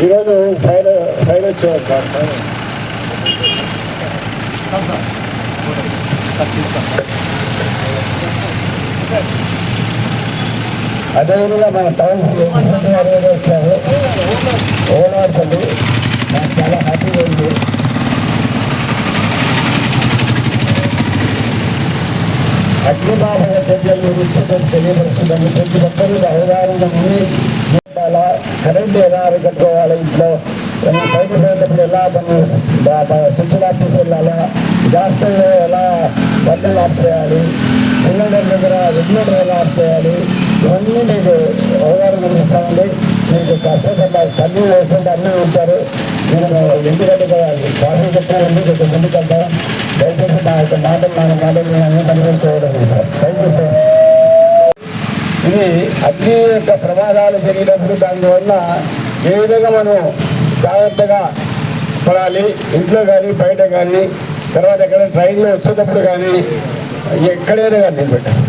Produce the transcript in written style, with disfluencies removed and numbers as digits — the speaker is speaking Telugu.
ఈరోజు ఫైర్ వచ్చేవారు సార్. అదేవిధంగా మన టౌన్ వచ్చారు ఓలాడుతుంది. నాకు చాలా హ్యాపీగా ఉంది. అగ్నిబాధ చర్యలు ఇచ్చేటట్టు తెలియపరుస్తుందని ప్రతి ఒక్కరూ అవగాహన ఉండి కరెంట్ ఎలా అరికట్టుకోవాలి, ఇంట్లో బయట పోయేటప్పుడు ఎలా స్విచ్ ఆఫ్ చేసి వెళ్ళాలా, గ్యాస్ స్టవ్లో ఎలా బట్టలు ఆఫ్ చేయాలి, సిలిండర్ దగ్గర రెగ్యులేటర్ ఎలా ఆఫ్ చేయాలి, ఇవన్నీ మీకు అవగాహన అందిస్తామండి. మీకు కాసేపు అట్లా తల్లి వేస్తుంటే అన్నీ ఉంటారు. నేను ఎందుకంటే కాఫీ చెప్పాలండి కొంచెం ముందుకంటా దయచేసి నా యొక్క మాటలు అన్నీ కనుగొనుకోవడం సార్. Thank you sir. ఇది అగ్ని యొక్క ప్రమాదాలు జరిగినప్పుడు దానివల్ల ఏ విధంగా మనం జాగ్రత్తగా పడాలి, ఇంట్లో కానీ బయట కానీ, తర్వాత ఎక్కడ ట్రైన్లో వచ్చేటప్పుడు కానీ ఎక్కడైనా కానీ నిలబెట్టాలి.